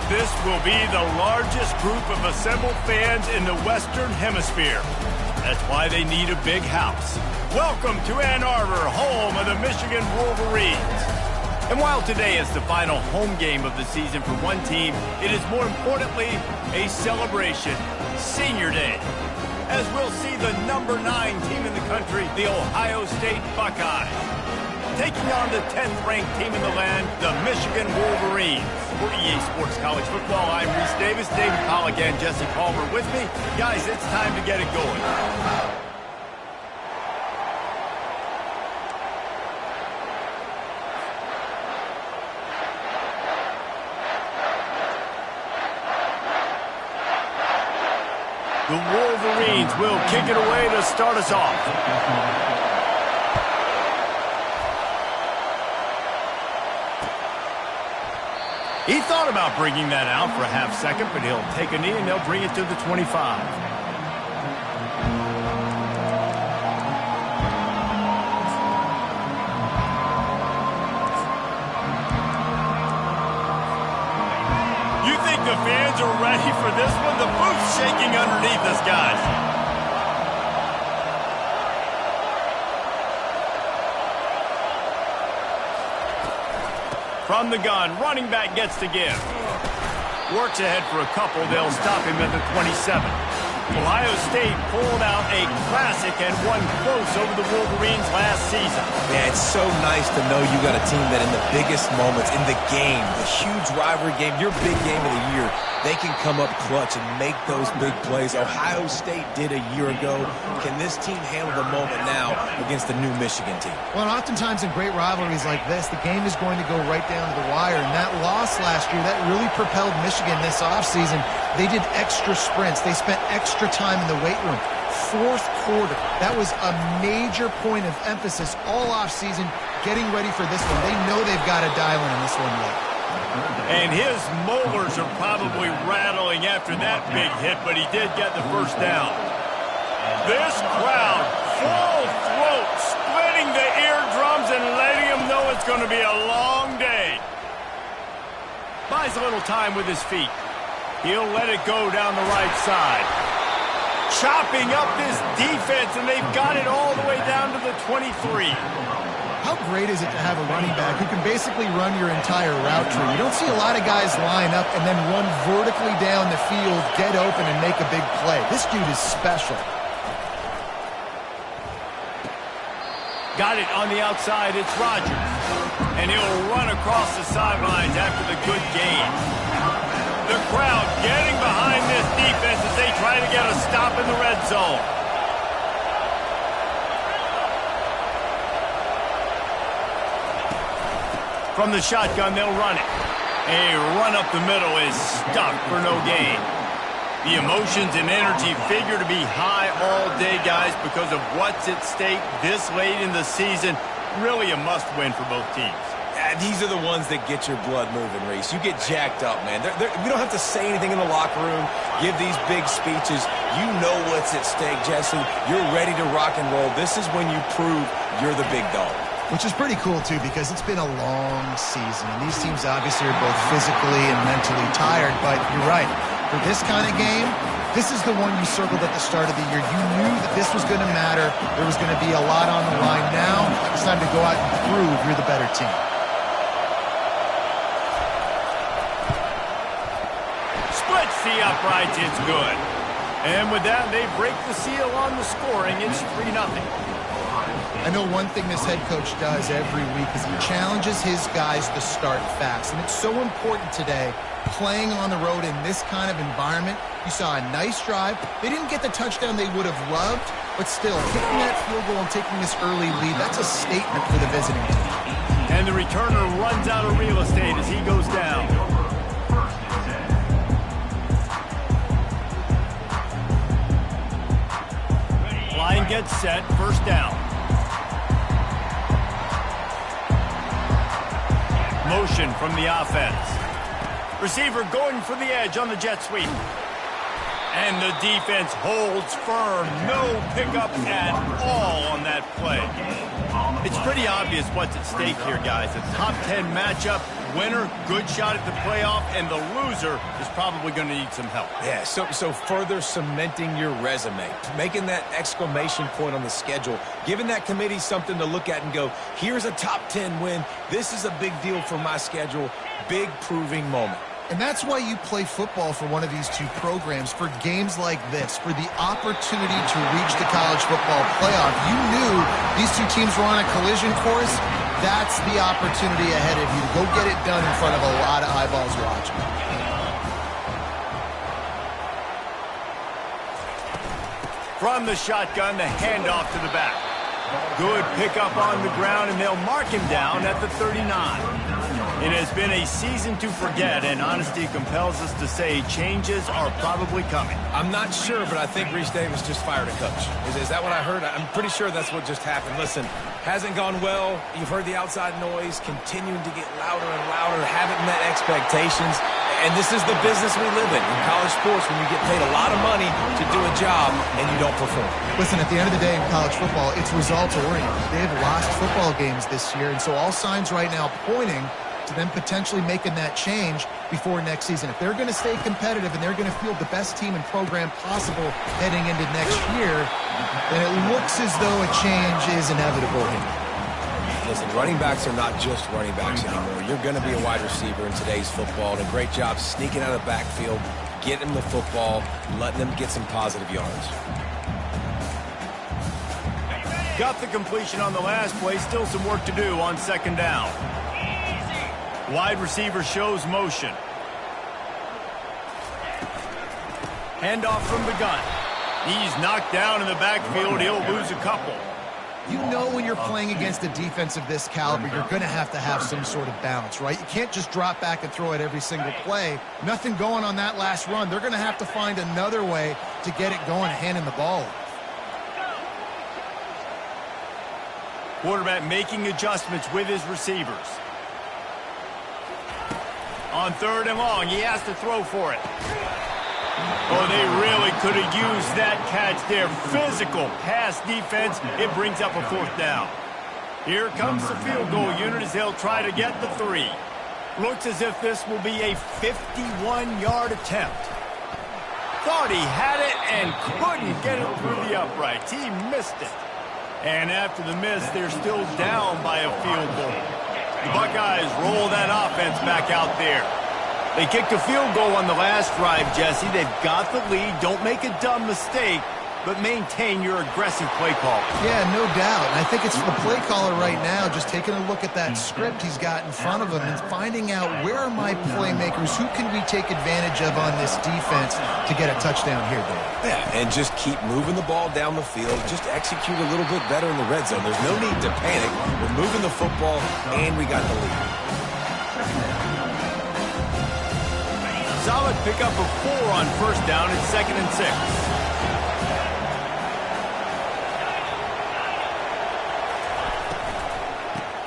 This will be the largest group of assembled fans in the Western Hemisphere. That's why they need a big house. Welcome to Ann Arbor, home of the Michigan Wolverines. And while today is the final home game of the season for one team, it is more importantly a celebration, Senior Day, as we'll see the #9 team in the country, the Ohio State Buckeyes, taking on the 10th-ranked team in the land, the Michigan Wolverines. For EA Sports College Football, I'm Reese Davis, David Pollack, and Jesse Palmer with me. Guys, it's time to get it going. The Wolverines will kick it away to start us off. He thought about bringing that out for a half second, but he'll take a knee and they'll bring it to the 25. You think the fans are ready for this one? The booth's shaking underneath us, guys. From the gun, running back gets to give. Works ahead for a couple. They'll stop him at the 27. Ohio State pulled out a classic and won close over the Wolverines last season. Yeah, it's so nice to know you got a team that in the biggest moments in the game, the huge rivalry game, your big game of the year, they can come up clutch and make those big plays. Ohio State did a year ago. Can this team handle the moment now against the new Michigan team? Well, oftentimes in great rivalries like this, the game is going to go right down to the wire. And that loss last year, that really propelled Michigan this offseason. They did extra sprints. They spent extra time in the weight room. Fourth quarter, that was a major point of emphasis all offseason, getting ready for this one. They know they've got to dial in on this one late. And his molars are probably rattling after that big hit, but he did get the first down. This crowd, full throat, splitting the eardrums and letting him know it's going to be a long day. Buys a little time with his feet. He'll let it go down the right side. Chopping up this defense, and they've got it all the way down to the 23. How great is it to have a running back who can basically run your entire route tree? You don't see a lot of guys line up and then run vertically down the field, get open, and make a big play. This dude is special. Got it on the outside. It's Rodgers. And he'll run across the sidelines after the good gain. The crowd getting behind this defense as they try to get a stop in the red zone. From the shotgun, they'll run it. A run up the middle is stuck for no gain. The emotions and energy figure to be high all day, guys, because of what's at stake this late in the season. Really a must-win for both teams. These are the ones that get your blood moving, Reese. You get jacked up, man. We don't have to say anything in the locker room, give these big speeches. You know what's at stake, Jesse. You're ready to rock and roll. This is when you prove you're the big dog. Which is pretty cool, too, because it's been a long season. And these teams obviously are both physically and mentally tired. But you're right. For this kind of game, this is the one you circled at the start of the year. You knew that this was going to matter. There was going to be a lot on the line. Now it's time to go out and prove you're the better team. Splits the uprights. It's good. And with that, they break the seal on the scoring. It's 3-0. I know one thing this head coach does every week is he challenges his guys to start fast. And it's so important today, playing on the road in this kind of environment. You saw a nice drive. They didn't get the touchdown they would have loved, but still, kicking that field goal and taking this early lead, that's a statement for the visiting team. And the returner runs out of real estate as he goes down. Line gets set, first down. Motion from the offense. Receiver going for the edge on the jet sweep. And the defense holds firm. No pickup at all on that play. It's pretty obvious what's at stake here, guys. A top 10 matchup winner, good shot at the playoff, and the loser is probably going to need some help. Yeah, so further cementing your resume, making that exclamation point on the schedule, giving that committee something to look at and go, here's a top 10 win. This is a big deal for my schedule. Big proving moment. And that's why you play football for one of these two programs, for games like this, for the opportunity to reach the college football playoff. You knew these two teams were on a collision course. That's the opportunity ahead of you to go get it done in front of a lot of eyeballs watching. From the shotgun, the handoff to the back. Good pickup on the ground, and they'll mark him down at the 39. It has been a season to forget, and honesty compels us to say changes are probably coming. I'm not sure, but I think Reese Davis just fired a coach. Is that what I heard? I'm pretty sure that's what just happened. Listen, hasn't gone well. You've heard the outside noise continuing to get louder and louder, haven't met expectations. And this is the business we live in college sports, when you get paid a lot of money to do a job and you don't perform. Listen, at the end of the day in college football, it's results-oriented. They have lost football games this year, and so all signs right now pointing to them potentially making that change before next season. If they're going to stay competitive and they're going to field the best team and program possible heading into next year, then it looks as though a change is inevitable here. Listen, running backs are not just running backs anymore. You're going to be a wide receiver in today's football, and a great job sneaking out of the backfield, getting them the football, letting them get some positive yards. Got the completion on the last play. Still some work to do on second down. Wide receiver shows motion. Handoff from the gun. He's knocked down in the backfield. He'll lose a couple. You know when you're playing against a defense of this caliber, you're going to have some sort of balance, right? You can't just drop back and throw it every single play. Nothing going on that last run. They're going to have to find another way to get it going, handing the ball off. Quarterback making adjustments with his receivers. On third and long, he has to throw for it. Oh, they really could have used that catch there. Physical pass defense. It brings up a fourth down. Here comes the field goal unit as they'll try to get the 3. Looks as if this will be a 51-yard attempt. Thought he had it and couldn't get it through the uprights. He missed it. And after the miss, they're still down by a field goal. The Buckeyes roll that offense back out there. They kicked a field goal on the last drive, Jesse. They've got the lead. Don't make a dumb mistake, but maintain your aggressive play call. Yeah, no doubt. And I think it's the play caller right now just taking a look at that script he's got in front of him and finding out where are my playmakers, who can we take advantage of on this defense to get a touchdown here, Dave. Yeah, and just keep moving the ball down the field. Just execute a little bit better in the red zone. There's no need to panic. We're moving the football, and we got the lead. Solid pickup of 4 on first down and 2nd and 6.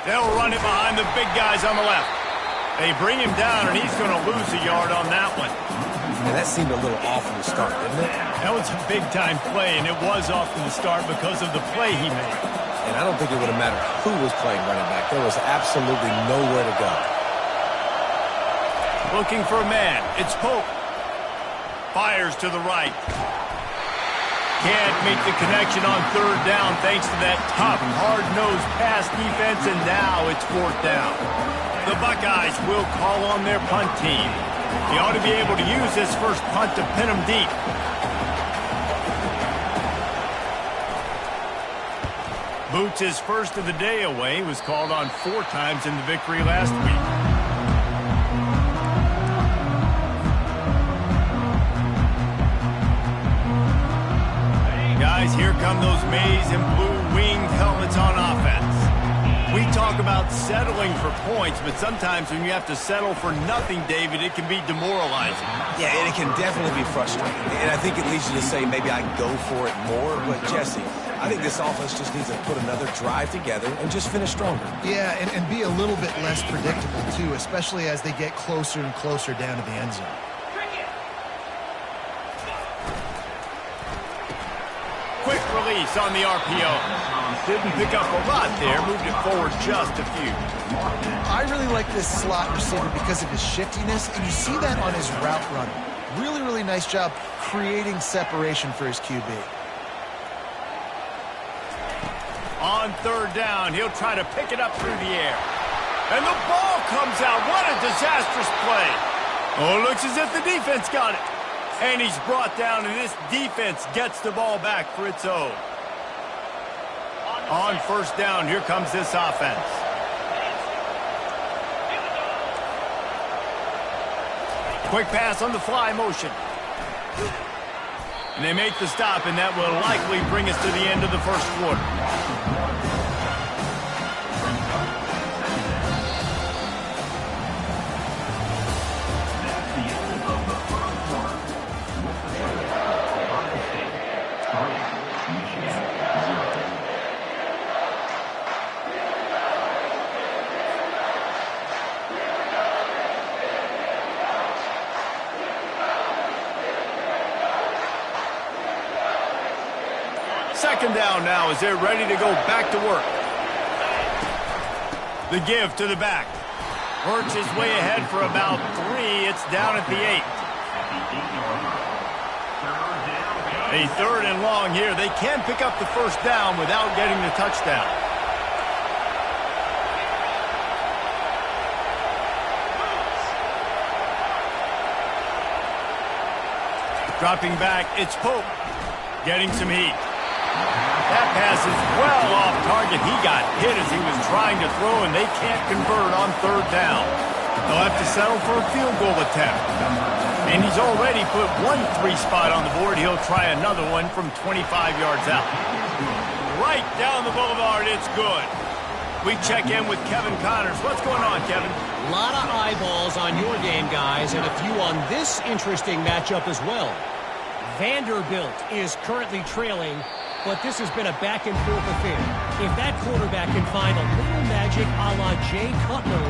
They'll run it behind the big guys on the left. They bring him down, and he's going to lose a yard on that one. And that seemed a little off from the start, didn't it? That was a big-time play, and it was off from the start because of the play he made. And I don't think it would have mattered who was playing running back. There was absolutely nowhere to go. Looking for a man. It's Pope. Fires to the right. Can't make the connection on third down thanks to that tough, hard-nosed pass defense, and now it's 4th down. The Buckeyes will call on their punt team. They ought to be able to use this first punt to pin them deep. Boots' first of the day away was called on 4 times in the victory last week. Guys, here come those maize and blue winged helmets on offense. We talk about settling for points, but sometimes when you have to settle for nothing, David, it can be demoralizing. Yeah, and it can definitely be frustrating. And I think it leads you to say maybe I go for it more. But, Jesse, I think this offense just needs to put another drive together and just finish stronger. Yeah, and be a little bit less predictable, too, especially as they get closer and closer down to the end zone. Quick release on the RPO. Didn't pick up a lot there, moved it forward just a few. I really like this slot receiver because of his shiftiness, and you see that on his route running. Really, really nice job creating separation for his QB. On third down, he'll try to pick it up through the air. And the ball comes out. What a disastrous play. Oh, looks as if the defense got it. And he's brought down, and this defense gets the ball back for its own. On first down, here comes this offense. Quick pass on the fly motion. And they make the stop, and that will likely bring us to the end of the first quarter. Second down now as they're ready to go back to work. The give to the back. Works his way ahead for about 3. It's down at the 8. A third and long here. They can pick up the first down without getting the touchdown. Dropping back, it's Pope. Getting some heat. That pass is well off target. He got hit as he was trying to throw, and they can't convert on third down. They'll have to settle for a field goal attempt. And he's already put 1 3-spot on the board. He'll try another one from 25 yards out. Right down the boulevard, it's good. We check in with Kevin Connors. What's going on, Kevin? A lot of eyeballs on your game, guys, and a few on this interesting matchup as well. Vanderbilt is currently trailing, but this has been a back-and-forth affair. If that quarterback can find a little magic a la Jay Cutler,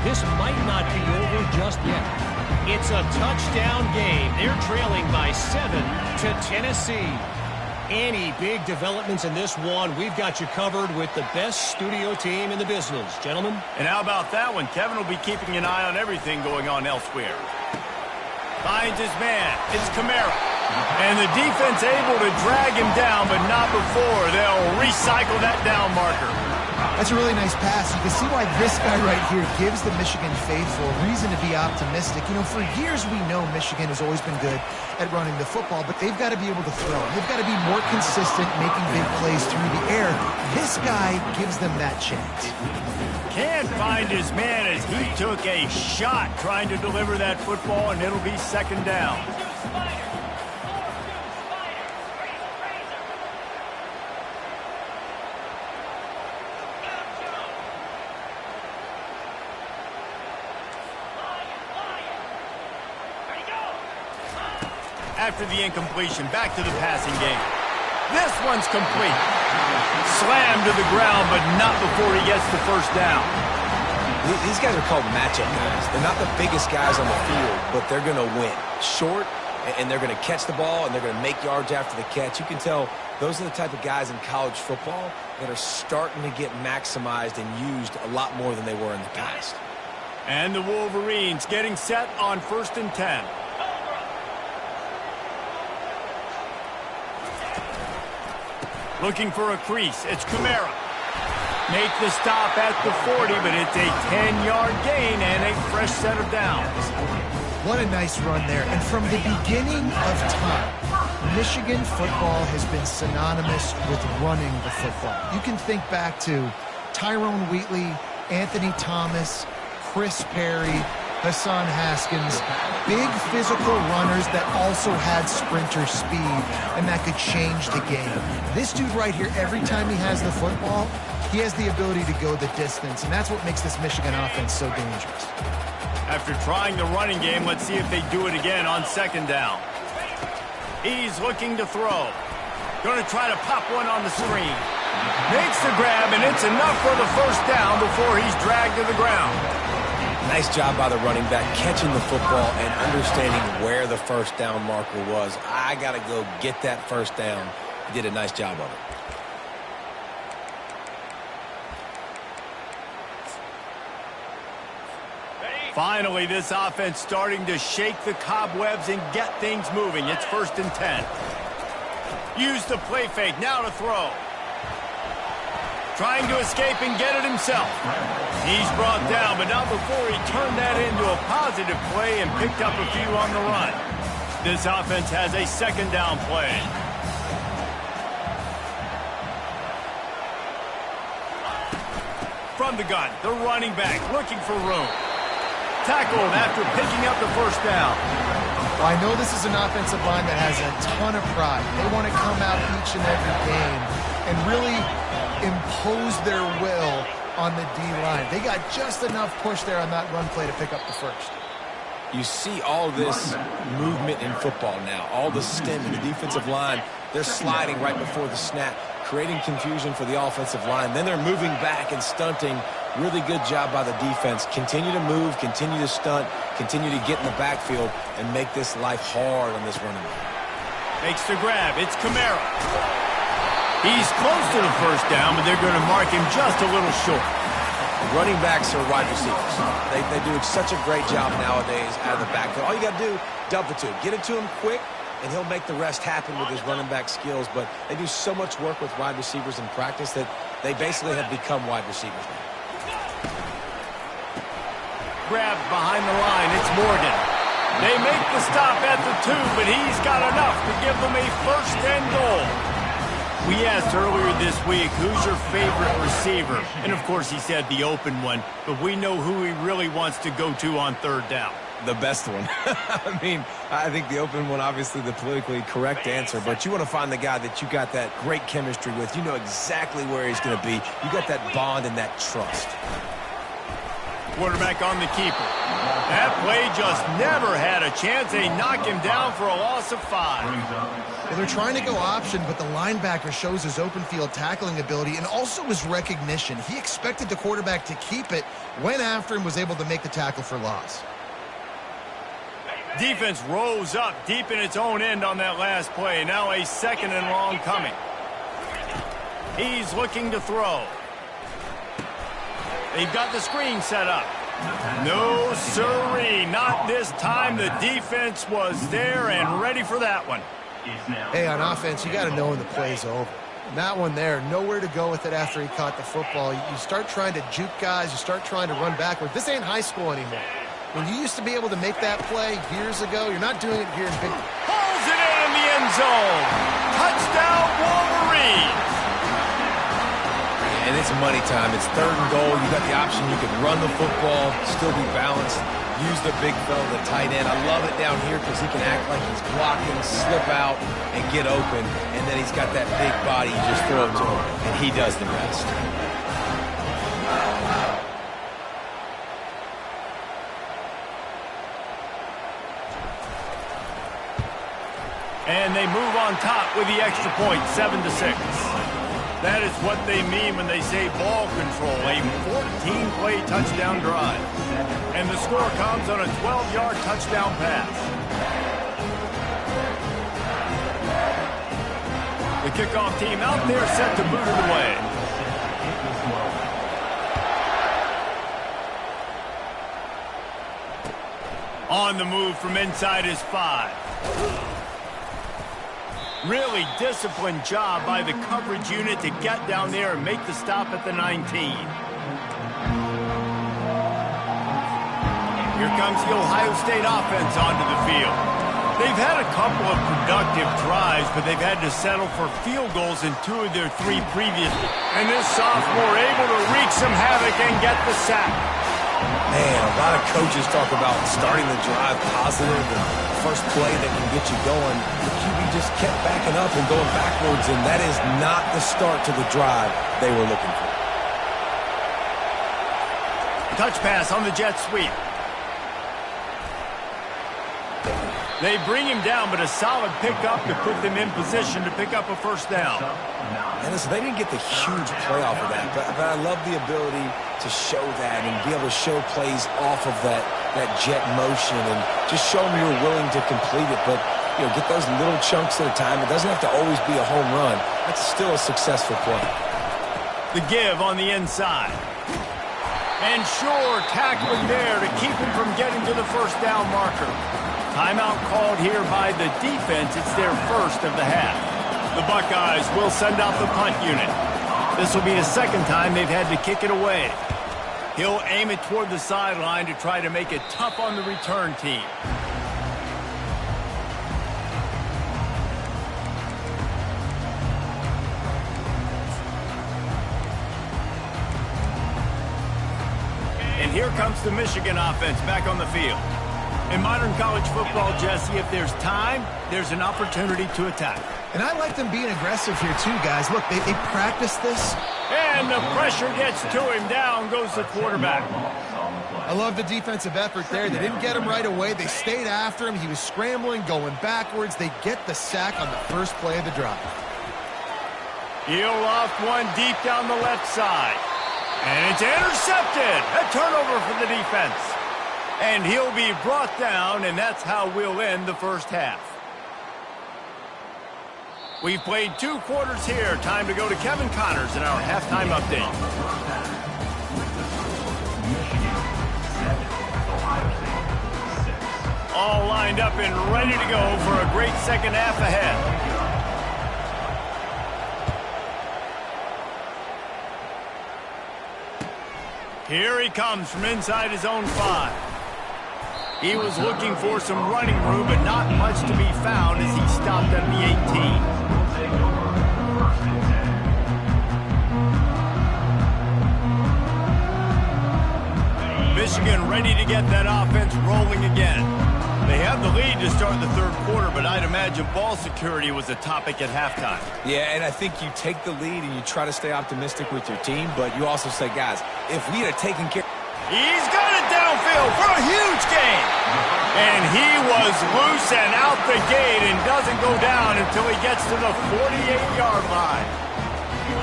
this might not be over just yet. It's a touchdown game. They're trailing by 7 to Tennessee. Any big developments in this one, we've got you covered with the best studio team in the business. Gentlemen? And how about that one? Kevin will be keeping an eye on everything going on elsewhere. Finds his man. It's Kamara. And the defense able to drag him down, but not before. They'll recycle that down marker. That's a really nice pass. You can see why this guy right here gives the Michigan faithful reason to be optimistic. You know, for years we know Michigan has always been good at running the football, but they've got to be able to throw. They've got to be more consistent making big plays through the air. This guy gives them that chance. Can't find his man as he took a shot trying to deliver that football, and it'll be second down. After the incompletion, back to the passing game. This one's complete. Slammed to the ground, but not before he gets the first down. These guys are called matchup guys. They're not the biggest guys on the field, but they're going to win. Short, and they're going to catch the ball, and they're going to make yards after the catch. You can tell those are the type of guys in college football that are starting to get maximized and used a lot more than they were in the past. And the Wolverines getting set on 1st and 10. Looking for a crease. It's Kamara. Make the stop at the 40, but it's a 10-yard gain and a fresh set of downs. What a nice run there. And from the beginning of time, Michigan football has been synonymous with running the football. You can think back to Tyrone Wheatley, Anthony Thomas, Chris Perry, Hassan Haskins, big physical runners that also had sprinter speed, and that could change the game. This dude right here, every time he has the football, he has the ability to go the distance, and that's what makes this Michigan offense so dangerous. After trying the running game, let's see if they do it again on second down. He's looking to throw. Going to try to pop one on the screen. Makes the grab, and it's enough for the first down before he's dragged to the ground. Nice job by the running back catching the football and understanding where the first down marker was. I got to go get that first down. He did a nice job of it. Finally, this offense starting to shake the cobwebs and get things moving. It's 1st and 10. Use the play fake, now to throw. Trying to escape and get it himself. He's brought down, but not before he turned that into a positive play and picked up a few on the run. This offense has a 2nd down play. From the gun, the running back looking for room. Tackled after picking up the 1st down. Well, I know this is an offensive line that has a ton of pride. They want to come out each and every game and really impose their will on the D-line. They got just enough push there on that run play to pick up the 1st. You see all this movement in football now. All the stem in the defensive line. They're sliding right before the snap, creating confusion for the offensive line. Then they're moving back and stunting. Really good job by the defense. Continue to move, continue to stunt, continue to get in the backfield and make this life hard on this running back. Makes the grab. It's Kamara. He's close to the 1st down, but they're going to mark him just a little short. Running backs are wide receivers. They do such a great job nowadays out of the backfield. All you got to do, dump it to him. Get it to him quick, and he'll make the rest happen with his running back skills. But they do so much work with wide receivers in practice that they basically have become wide receivers now. Grab behind the line. It's Morgan. They make the stop at the 2, but he's got enough to give them a 1st and goal. We asked earlier this week, who's your favorite receiver? And, of course, he said the open one, but we know who he really wants to go to on 3rd down. The best one. I mean, I think the open one, obviously the politically correct answer, but you want to find the guy that you got that great chemistry with. You know exactly where he's going to be. You got that bond and that trust. Quarterback on the keeper. That play just never had a chance. They knock him down for a loss of 5. Well, they're trying to go option, but the linebacker shows his open field tackling ability and also his recognition. He expected the quarterback to keep it, went after him, was able to make the tackle for loss. Defense rose up deep in its own end on that last play. Now a 2nd and long coming. He's looking to throw. They've got the screen set up. No, sirree. Not this time. The defense was there and ready for that one. Hey, on offense, you got to know when the play's over. And that one there, nowhere to go with it after he caught the football. You start trying to juke guys. You start trying to run backward. This ain't high school anymore. When you used to be able to make that play years ago, you're not doing it here in big... Pulls it in the end zone. Touchdown, Wolverines. And it's money time. It's 3rd and goal. You got the option. You can run the football, still be balanced, use the big fella, the tight end. I love it down here because he can act like he's blocking, slip out, and get open. And then he's got that big body. You just throw it to him, and he does the rest. And they move on top with the extra point, 7-6. That is what they mean when they say ball control, a 14-play touchdown drive. And the score comes on a 12-yard touchdown pass. The kickoff team out there set to boot it away. On the move from inside his 5. Really disciplined job by the coverage unit to get down there and make the stop at the 19. Here comes the Ohio State offense onto the field. They've had a couple of productive drives, but they've had to settle for field goals in 2 of their 3 previous. And this sophomore able to wreak some havoc and get the sack. Man, a lot of coaches talk about starting the drive positive and first play that can get you going. The QB just kept backing up and going backwards, and that is not the start to the drive they were looking for. Touch pass on the jet sweep. They bring him down, but a solid pickup to put them in position to pick up a 1st down. And listen, they didn't get the huge play off of that, but I love the ability to show that and be able to show plays off of that jet motion and just show them you're willing to complete it. But, you know, get those little chunks at a time. It doesn't have to always be a home run. That's still a successful play. The give on the inside. And sure, tackling there to keep him from getting to the first down marker. Timeout called here by the defense. It's their first of the half. The Buckeyes will send out the punt unit. This will be the second time they've had to kick it away. He'll aim it toward the sideline to try to make it tough on the return team. And here comes the Michigan offense back on the field. In modern college football, Jesse, if there's time, there's an opportunity to attack. And I like them being aggressive here too, guys. Look, they practice this. And the pressure gets to him. Down goes the quarterback. I love the defensive effort there. They didn't get him right away. They stayed after him. He was scrambling, going backwards. They get the sack on the first play of the drive. He'll loft one deep down the left side. And it's intercepted. A turnover for the defense. And he'll be brought down, and that's how we'll end the first half. We've played 2 quarters here. Time to go to Kevin Connors in our halftime update. All lined up and ready to go for a great second half ahead. Here he comes from inside his own 5. He was looking for some running room, but not much to be found as he stopped at the 18. Michigan ready to get that offense rolling again. They have the lead to start the third quarter, but I'd imagine ball security was a topic at halftime. Yeah, and I think you take the lead and you try to stay optimistic with your team, but you also say, guys, if we had taken care... He's got it downfield for a huge gain. And he was loose and out the gate and doesn't go down until he gets to the 48-yard line.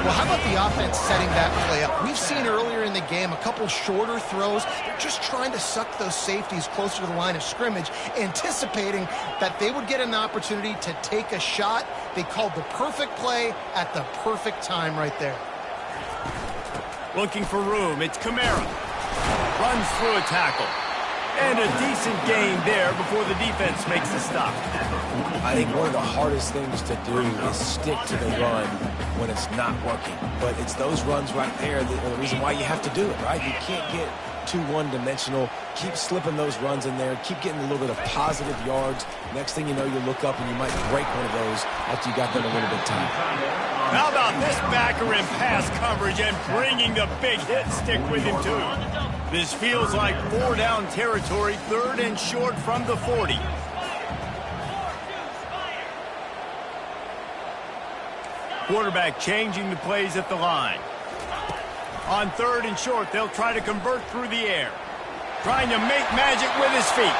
Well, how about the offense setting that play up? We've seen earlier in the game a couple shorter throws. They're just trying to suck those safeties closer to the line of scrimmage, anticipating that they would get an opportunity to take a shot. They called the perfect play at the perfect time right there. Looking for room. It's Kamara. Runs through a tackle. And a decent gain there before the defense makes the stop. I think one of the hardest things to do is stick to the run when it's not working. But it's those runs right there that are the reason why you have to do it, right? You can't get too one-dimensional. Keep slipping those runs in there. Keep getting a little bit of positive yards. Next thing you know, you look up and you might break one of those after you got them a little bit tight. How about this backer in pass coverage and bringing the big hit stick with him, too? This feels like 4-down territory, 3rd and short from the 40. Quarterback changing the plays at the line. On 3rd and short, they'll try to convert through the air. Trying to make magic with his feet.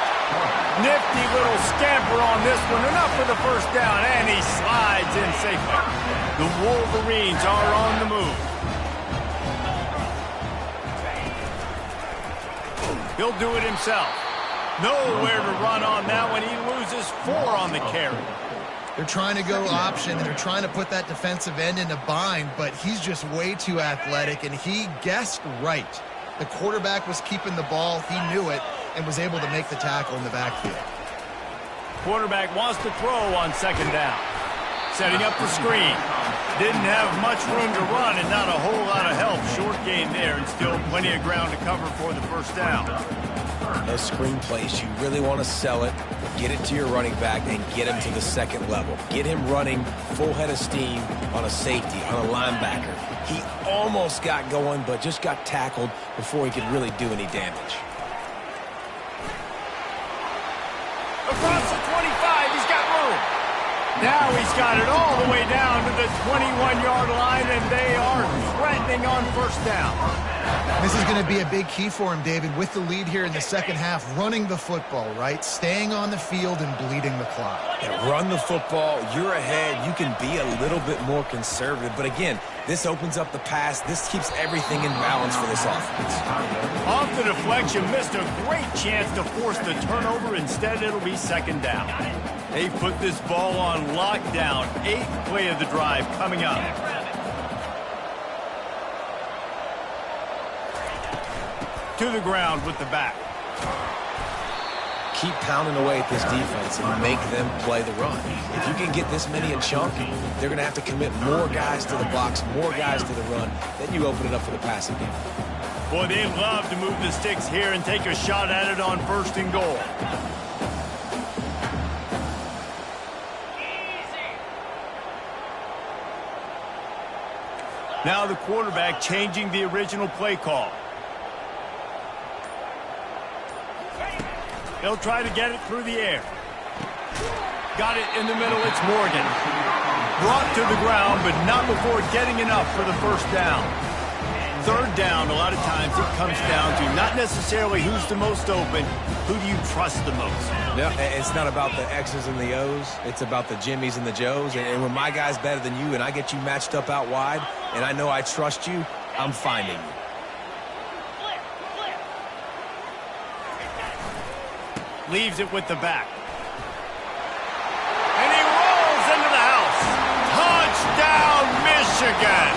Nifty little scamper on this one. Enough for the first down, and he slides in safely. The Wolverines are on the move. He'll do it himself. Nowhere to run on that one. He loses 4 on the carry. They're trying to go option, and they're trying to put that defensive end in a bind, but he's just way too athletic, and he guessed right. The quarterback was keeping the ball. He knew it and was able to make the tackle in the backfield. Quarterback wants to throw on 2nd down. Setting up the screen. Didn't have much room to run and not a whole lot of help. Short gain there and still plenty of ground to cover for the first down. Those screen plays, you really want to sell it, get it to your running back, and get him to the 2nd level. Get him running full head of steam on a safety, on a linebacker. He almost got going, but just got tackled before he could really do any damage. Across the 25, he's got room. Now he's got it all the way down to the 21-yard line, and they are threatening on first down. This is going to be a big key for him, David, with the lead here in the second half, running the football, right? Staying on the field and bleeding the clock. Yeah, run the football. You're ahead. You can be a little bit more conservative. But again, this opens up the pass. This keeps everything in balance for this offense. Off the deflection, missed a great chance to force the turnover. Instead, it'll be 2nd down. They put this ball on lockdown. 8th play of the drive coming up. To the ground with the back. Keep pounding away at this defense and make them play the run. If you can get this many a chunk, they're going to have to commit more guys to the box, more guys to the run. Then you open it up for the passing game. Boy, they love to move the sticks here and take a shot at it on 1st and goal. Now the quarterback changing the original play call. They'll try to get it through the air. Got it in the middle. It's Morgan. Brought to the ground, but not before getting enough for the 1st down. 3rd down, a lot of times it comes down to not necessarily who's the most open, who do you trust the most? No, it's not about the X's and the O's. It's about the Jimmies and the Joes. And when my guy's better than you and I get you matched up out wide, and I know I trust you, I'm finding you. Leaves it with the back. And he rolls into the house. Touchdown, Michigan!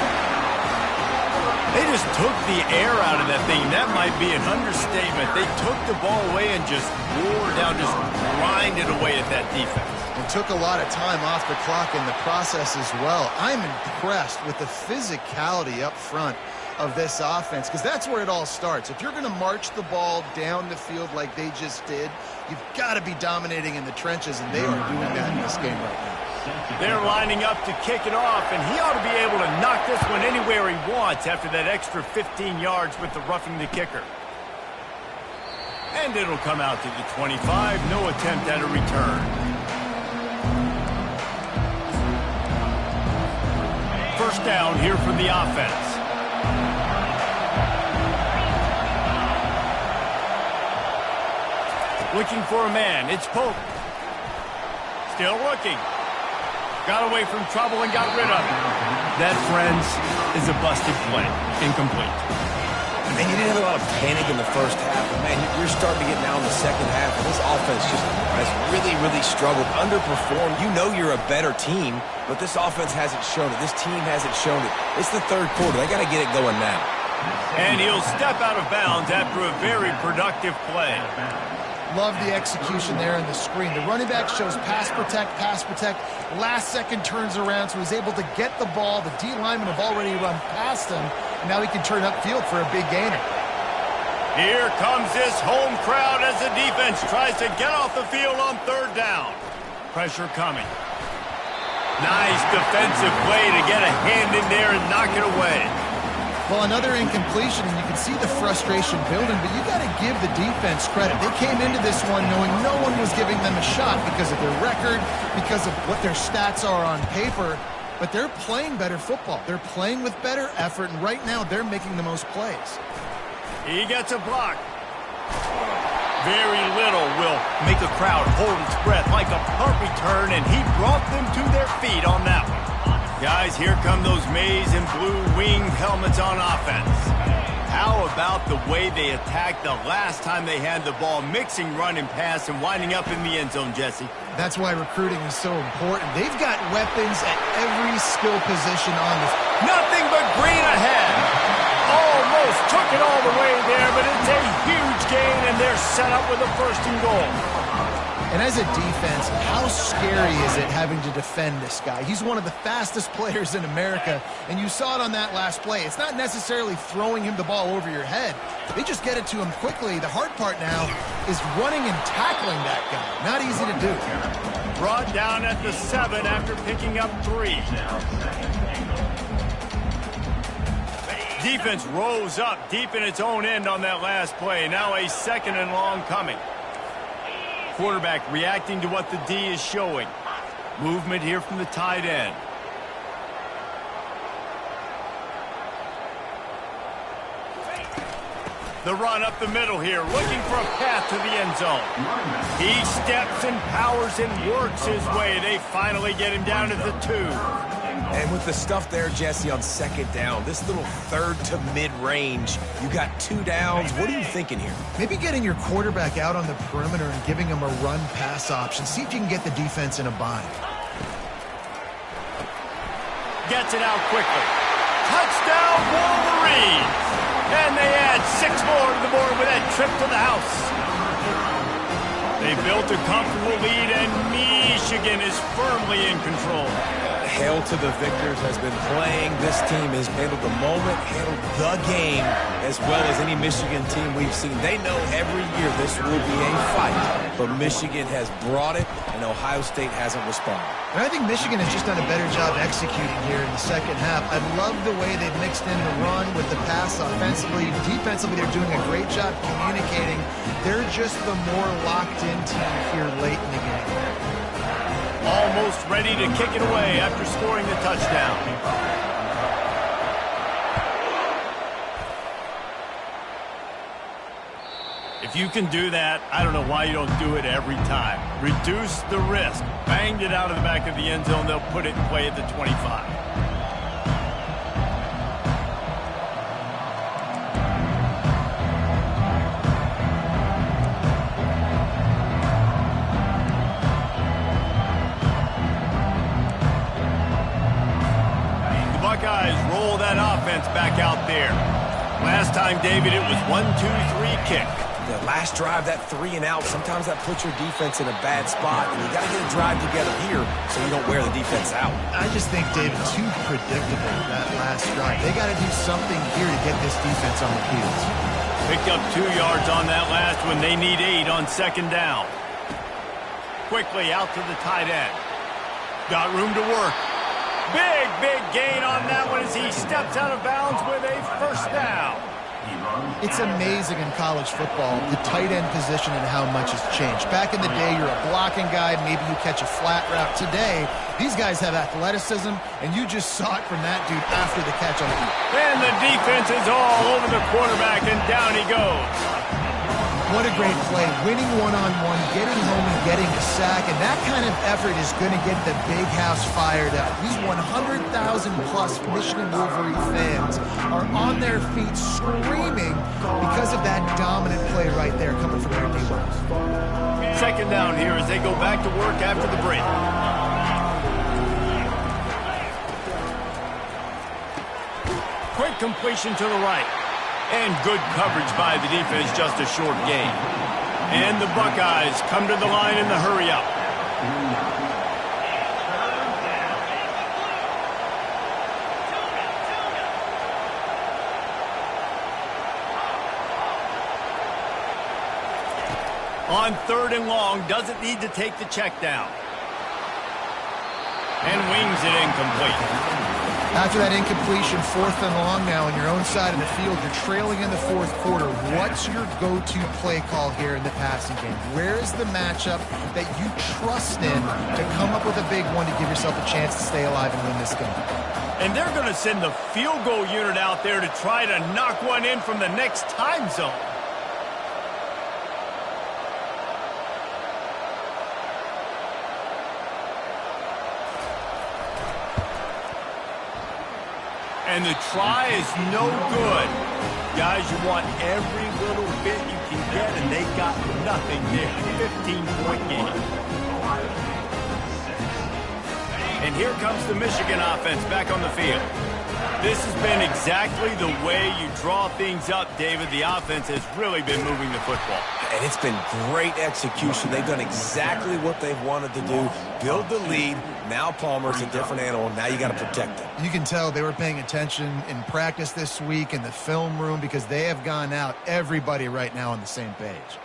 They just took the air out of that thing. That might be an understatement. They took the ball away and just wore down, just grinded away at that defense. And took a lot of time off the clock in the process as well. I'm impressed with the physicality up front of this offense, because that's where it all starts. If you're going to march the ball down the field like they just did, you've got to be dominating in the trenches, and they are doing that in this game right now. They're lining up to kick it off, and he ought to be able to knock this one anywhere he wants after that extra 15 yards with the roughing the kicker. And it'll come out to the 25. No attempt at a return. First down here for the offense. Looking for a man. It's Pope. Still looking. Got away from trouble and got rid of it. That, friends, is a busted play. Incomplete. And you didn't have a lot of panic in the 1st half. But, man, you're starting to get now in the 2nd half. And this offense just has really, really struggled, underperformed. You know you're a better team, but this offense hasn't shown it. This team hasn't shown it. It's the 3rd quarter. They got to get it going now. And he'll step out of bounds after a very productive play. Love the execution there in the screen. The running back shows pass protect, last second turns around, so he's able to get the ball. The D linemen have already run past him, and now he can turn upfield for a big gainer. Here comes this home crowd as the defense tries to get off the field on 3rd down. Pressure coming. Nice defensive play to get a hand in there and knock it away. Well, another incompletion, and you can see the frustration building, but you got to give the defense credit. They came into this one knowing no one was giving them a shot because of their record, because of what their stats are on paper, but they're playing better football. They're playing with better effort, and right now they're making the most plays. He gets a block. Very little will make a crowd hold its breath like a punt return, and he brought them to their feet on that one. Guys, here come those maize and blue winged helmets on offense. How about the way they attacked the last time they had the ball, mixing run and pass and winding up in the end zone, Jesse? That's why recruiting is so important. They've got weapons at every skill position on this. Nothing but green ahead. Almost took it all the way there, but it's a huge gain, and they're set up with a 1st and goal. And as a defense, how scary is it having to defend this guy? He's one of the fastest players in America, and you saw it on that last play. It's not necessarily throwing him the ball over your head. They just get it to him quickly. The hard part now is running and tackling that guy. Not easy to do. Brought down at the 7 after picking up 3. Defense rose up deep in its own end on that last play. Now a 2nd and long coming. Quarterback reacting to what the D is showing. Movement here from the tight end. The run up the middle here, looking for a path to the end zone. He steps and powers and works his way. They finally get him down to the 2. And with the stuff there, Jesse, on 2nd down, this little 3rd to mid-range, you got 2 downs. What are you thinking here? Maybe getting your quarterback out on the perimeter and giving him a run-pass option. See if you can get the defense in a bind. Gets it out quickly. Touchdown, Wolverines! And they add 6 more to the board with that trip to the house. They built a comfortable lead, and Michigan is firmly in control. Hail to the victors has been playing. This team has handled the moment, handled the game, as well as any Michigan team we've seen. They know every year this will be a fight, but Michigan has brought it, and Ohio State hasn't responded. And I think Michigan has just done a better job executing here in the second half. I love the way they've mixed in the run with the pass offensively. Defensively, they're doing a great job communicating. They're just the more locked-in team here late in the game. Almost ready to kick it away after scoring the touchdown. If you can do that, I don't know why you don't do it every time. Reduce the risk. Banged it out of the back of the end zone. They'll put it in play at the 25. Buckeyes roll that offense back out there. Last time, David, it was 1-2-3 kick. The last drive, that 3 and out, sometimes that puts your defense in a bad spot. And you got to get a drive together here so you don't wear the defense out. I just think, David, too predictable, that last drive. They got to do something here to get this defense on the field. Picked up 2 yards on that last one. They need 8 on second down. Quickly out to the tight end. Got room to work. Big gain on that one as he steps out of bounds with a first down. It's amazing in college football, the tight end position and how much has changed. Back in the day, you're a blocking guy, maybe you catch a flat route. Today, these guys have athleticism, and you just saw it from that dude after the catch on the field. And the defense is all over the quarterback, and down he goes. What a great play, winning one-on-one, getting home and getting a sack, and that kind of effort is going to get the big house fired up. These 100,000-plus Michigan Wolverine fans are on their feet screaming because of that dominant play right there coming from their defense. Second down here as they go back to work after the break. Quick completion to the right. And good coverage by the defense, just a short gain. And the Buckeyes come to the line in the hurry-up. On 3rd and long, doesn't need to take the check down. And wings it incomplete. After that incompletion, 4th and long now on your own side of the field, you're trailing in the 4th quarter. What's your go-to play call here in the passing game? Where is the matchup that you trust in to come up with a big one to give yourself a chance to stay alive and win this game? And they're going to send the field goal unit out there to try to knock one in from the next time zone. And the try is no good. Guys, you want every little bit you can get, and they got nothing there. 15-point game. And here comes the Michigan offense back on the field. This has been exactly the way you draw things up, David. The offense has really been moving the football. And it's been great execution. They've done exactly what they've wanted to do. Build the lead. Now Palmer's a different animal. Now you got to protect him. You can tell they were paying attention in practice this week in the film room because they have gone out, everybody right now on the same page.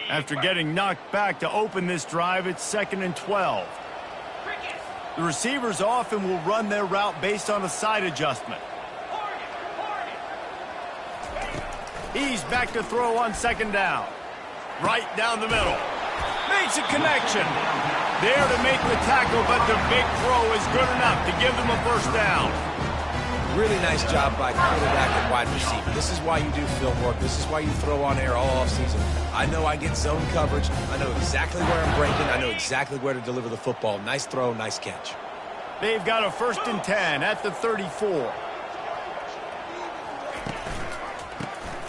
After getting knocked back to open this drive, it's 2nd and 12. The receivers often will run their route based on a side adjustment. He's back to throw on 2nd down. Right down the middle. Makes a connection. There to make the tackle, but the big throw is good enough to give them a first down. Really nice job by quarterback and wide receiver. This is why you do film work. This is why you throw on air all offseason. I know I get zone coverage. I know exactly where I'm breaking. I know exactly where to deliver the football. Nice throw, nice catch. They've got a 1st and 10 at the 34.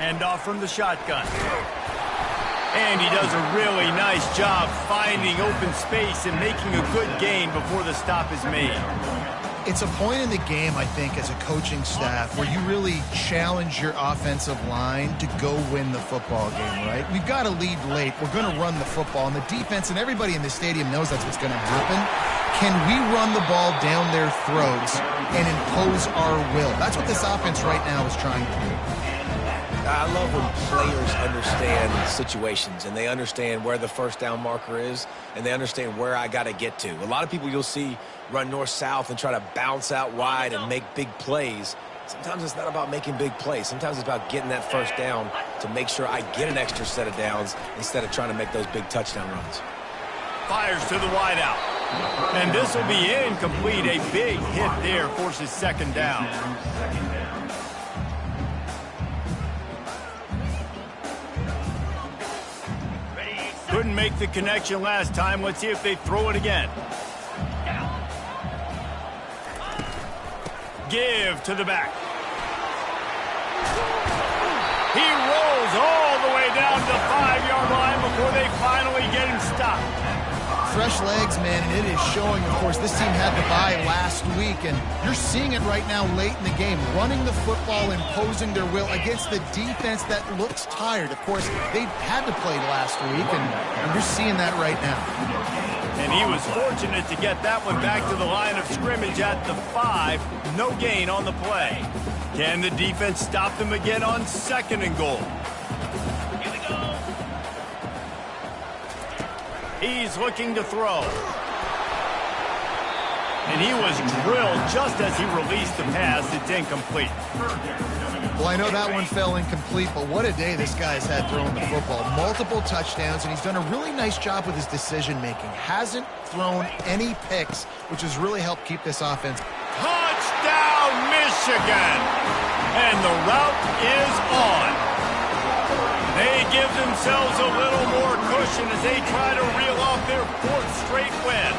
And off from the shotgun. And he does a really nice job finding open space and making a good gain before the stop is made. It's a point in the game, I think, as a coaching staff where you really challenge your offensive line to go win the football game, right? We've got to lead late. We're going to run the football. And the defense and everybody in the stadium knows that's what's going to happen. Can we run the ball down their throats and impose our will? That's what this offense right now is trying to do. I love when players understand situations and they understand where the first down marker is and they understand where I got to get to. A lot of people you'll see run north-south and try to bounce out wide and make big plays. Sometimes it's not about making big plays. Sometimes it's about getting that first down to make sure I get an extra set of downs instead of trying to make those big touchdown runs. Fires to the wide out. And this will be incomplete. A big hit there forces second down. Couldn't make the connection last time. Let's see if they throw it again. Give to the back. He rolls all the way down to the 5-yard line before they finally get him stopped. Fresh legs, man, and it is showing. Of course, this team had the bye last week, and you're seeing it right now late in the game. Running the football, imposing their will against the defense that looks tired. Of course, they had to play last week, and you're seeing that right now. And he was fortunate to get that one back to the line of scrimmage at the 5. No gain on the play. Can the defense stop them again on 2nd and goal? Here we go. He's looking to throw. And he was drilled just as he released the pass. It's incomplete. Well, I know that one fell incomplete, but what a day this guy's had throwing the football. Multiple touchdowns, and he's done a really nice job with his decision-making. Hasn't thrown any picks, which has really helped keep this offense. Touchdown, Michigan! And the route is on. They give themselves a little more cushion as they try to reel off their 4th straight win.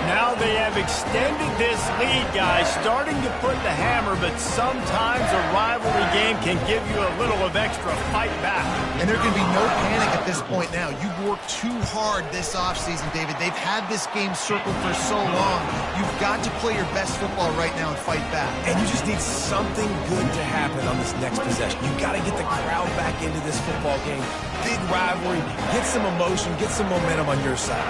Now they have extended this lead, guys, starting to put the hammer, but sometimes a rivalry game can give you a little of extra fight back. And there can be no panic at this point now. You've worked too hard this offseason, David. They've had this game circled for so long. You've got to play your best football right now and fight back. And you just need something good to happen on this next possession. You've got to get the crowd back into this football game. Big rivalry. Get some emotion. Get some momentum on your side.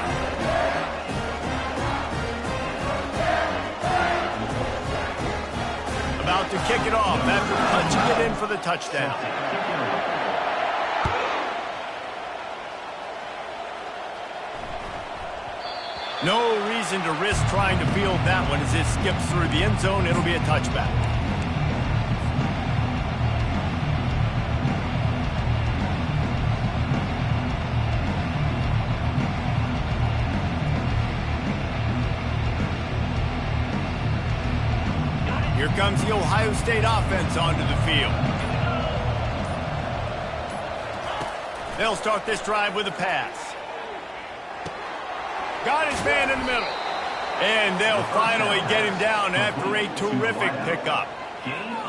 About to kick it off after punching it in for the touchdown. No reason to risk trying to field that one as it skips through the end zone. It'll be a touchback. Here comes the Ohio State offense onto the field. They'll start this drive with a pass. Got his man in the middle. And they'll finally get him down after a terrific pickup.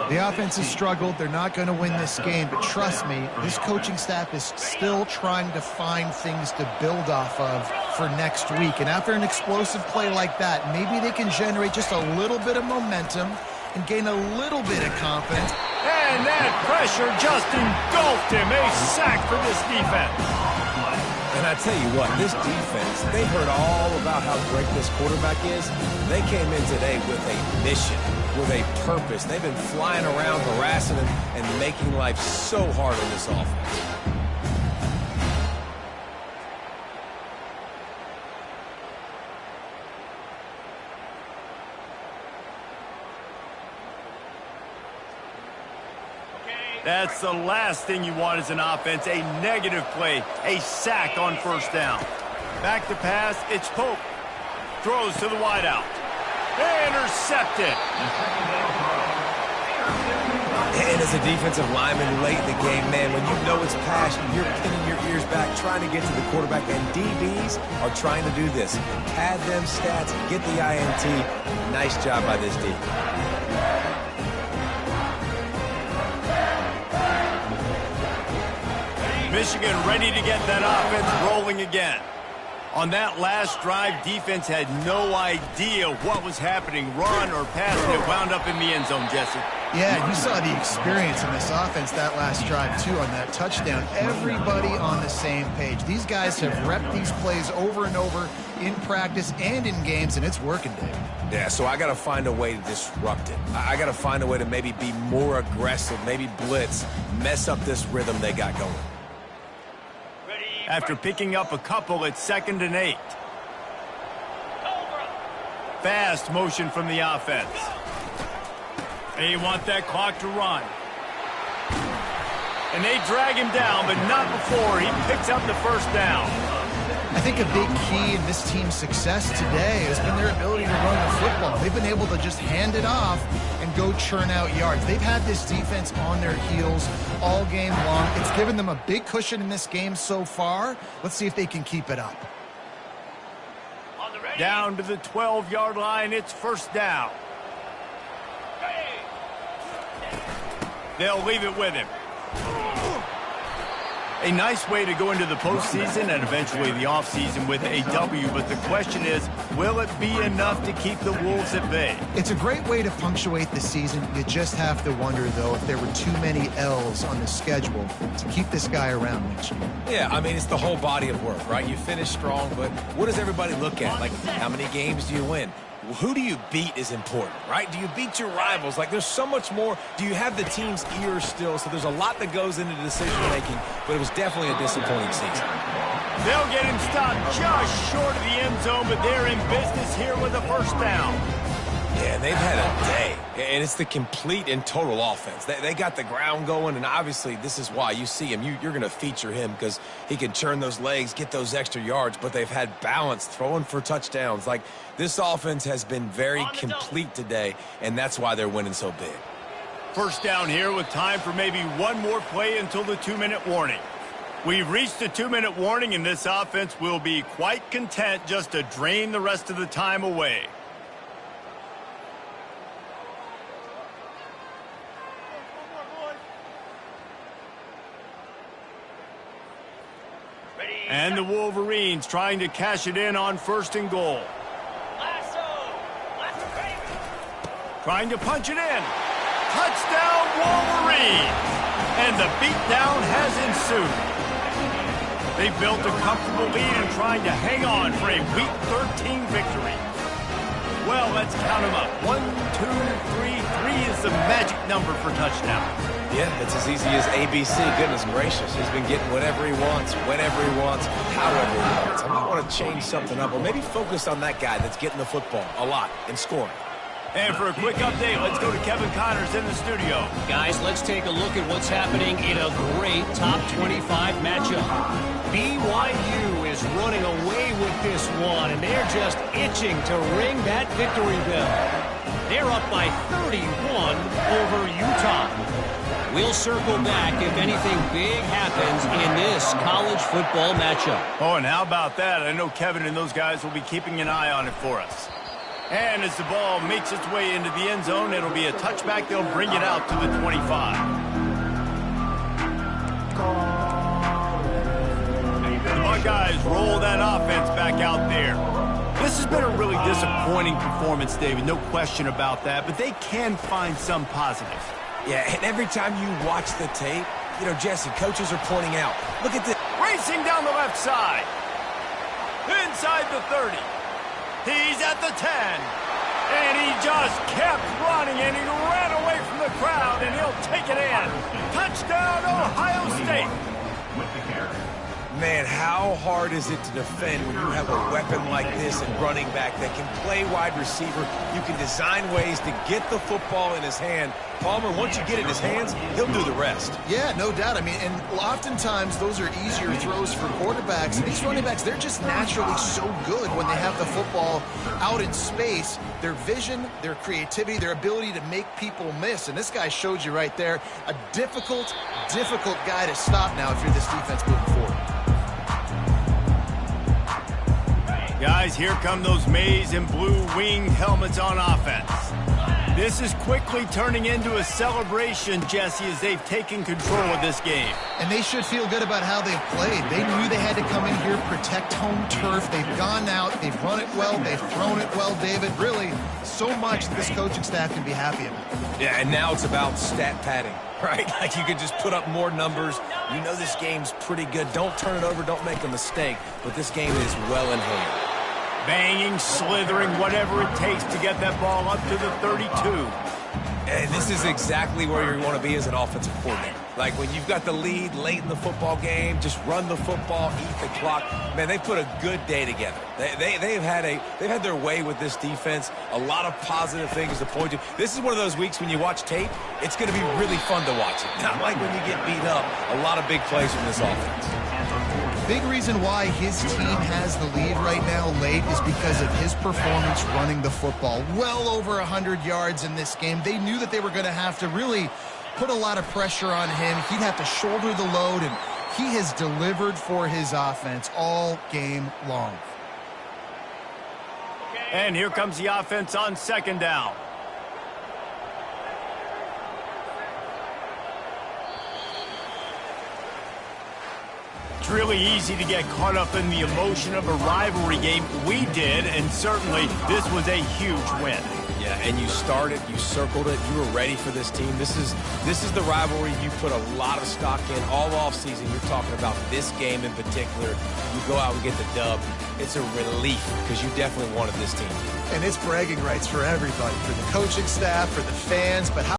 The offense has struggled. They're not going to win this game, but trust me, this coaching staff is still trying to find things to build off of for next week. And after an explosive play like that, maybe they can generate just a little bit of momentum and gain a little bit of confidence. And that pressure just engulfed him. A sack for this defense. And I tell you what, this defense, they heard all about how great this quarterback is. They came in today with a mission, with a purpose. They've been flying around, harassing him, and making life so hard on this offense. That's the last thing you want as an offense, a negative play, a sack on 1st down. Back to pass, it's Pope. Throws to the wideout. Intercepted. And as a defensive lineman late in the game, man, when you know it's passion, you're pinning your ears back, trying to get to the quarterback, and DBs are trying to do this. Pad them stats, get the INT. Nice job by this D. Michigan ready to get that offense rolling again. On that last drive, defense had no idea what was happening, run or pass, and it wound up in the end zone, Jesse. Yeah, you saw the experience in this offense that last drive, too, on that touchdown. Everybody on the same page. These guys have repped these plays over and over in practice and in games, and it's working, Dave. Yeah, so I got to find a way to disrupt it. I got to find a way to maybe be more aggressive, maybe blitz, mess up this rhythm they got going. After picking up a couple, it's 2nd and 8. Fast motion from the offense. They want that clock to run. And they drag him down, but not before he picks up the first down. I think a big key in this team's success today has been their ability to run the football. They've been able to just hand it off and go churn out yards. They've had this defense on their heels all game long. It's given them a big cushion in this game so far. Let's see if they can keep it up. Down to the 12-yard line, it's first down. They'll leave it with him. A nice way to go into the postseason and eventually the offseason with a W, but the question is, will it be enough to keep the Wolves at bay? It's a great way to punctuate the season. You just have to wonder, though, if there were too many L's on the schedule to keep this guy around next year. Yeah, I mean, it's the whole body of work, right? You finish strong, but what does everybody look at? Like, how many games do you win? Who do you beat is important, right? Do you beat your rivals? Like, there's so much more. Do you have the team's ear still? So there's a lot that goes into decision-making, but it was definitely a disappointing season. They'll get him stopped just short of the end zone, but they're in business here with a first down. Yeah, and they've had a day, and it's the complete and total offense. They got the ground going, and obviously this is why you see him. You're going to feature him because he can churn those legs, get those extra yards, but they've had balance, throwing for touchdowns. Like, this offense has been very complete today, and that's why they're winning so big. First down here with time for maybe one more play until the 2-minute warning. We've reached the 2-minute warning, and this offense will be quite content just to drain the rest of the time away. And the Wolverines trying to cash it in on 1st and goal. Trying to punch it in. Touchdown, Wolverines! And the beatdown has ensued. They built a comfortable lead and trying to hang on for a Week 13 victory. Well, let's count them up. 1, 2, 3. 3 is the magic number for touchdowns. Yeah, it's as easy as ABC. Goodness gracious. He's been getting whatever he wants, whenever he wants, however he wants. I might want to change something up or maybe focus on that guy that's getting the football a lot and scoring. And for a quick update, let's go to Kevin Connors in the studio. Guys, let's take a look at what's happening in a great top 25 matchup. BYU is running away with this one, and they're just itching to ring that victory bell. They're up by 31 over Utah. We'll circle back if anything big happens in this college football matchup. Oh, and how about that? I know Kevin and those guys will be keeping an eye on it for us. And as the ball makes its way into the end zone, it'll be a touchback. They'll bring it out to the 25. The Buckeyes roll that offense back out there. This has been a really disappointing performance, David. No question about that. But they can find some positives. Yeah, and every time you watch the tape, you know, Jesse, coaches are pointing out, look at this. Racing down the left side. Inside the 30. He's at the 10. And he just kept running, and he ran away from the crowd, and he'll take it in. Touchdown, Ohio State. Man, how hard is it to defend when you have a weapon like this and running back that can play wide receiver? You can design ways to get the football in his hand. Palmer, once you get it in his hands, he'll do the rest. Yeah, no doubt. I mean, and oftentimes those are easier throws for quarterbacks. And these running backs, they're just naturally so good when they have the football out in space. Their vision, their creativity, their ability to make people miss. And this guy showed you right there, a difficult guy to stop now if you're this defense moving forward. Guys, here come those maize and blue winged helmets on offense. This is quickly turning into a celebration, Jesse, as they've taken control of this game. And they should feel good about how they've played. They knew they had to come in here, protect home turf. They've gone out, they've run it well, they've thrown it well, David. Really, so much this coaching staff can be happy about. Yeah, and now it's about stat padding, right? Like you can just put up more numbers. You know this game's pretty good. Don't turn it over, don't make a mistake. But this game is well in hand. Banging, slithering, whatever it takes to get that ball up to the 32. And this is exactly where you want to be as an offensive coordinator. Like when you've got the lead late in the football game, just run the football, eat the clock. Man, they put a good day together. They've had their way with this defense. A lot of positive things to point to. This is one of those weeks when you watch tape, it's going to be really fun to watch it. Not like when you get beat up. A lot of big plays from this offense. Big reason why his team has the lead right now late is because of his performance running the football. Well over 100 yards in this game. They knew that they were going to have to really put a lot of pressure on him. He'd have to shoulder the load, and he has delivered for his offense all game long. And here comes the offense on second down. It's really easy to get caught up in the emotion of a rivalry game. We did, and certainly this was a huge win. Yeah, and you started, you circled it, you were ready for this team. This is the rivalry you put a lot of stock in all offseason. You're talking about this game in particular. You go out and get the dub. It's a relief because you definitely wanted this team. And it's bragging rights for everybody, for the coaching staff, for the fans, but how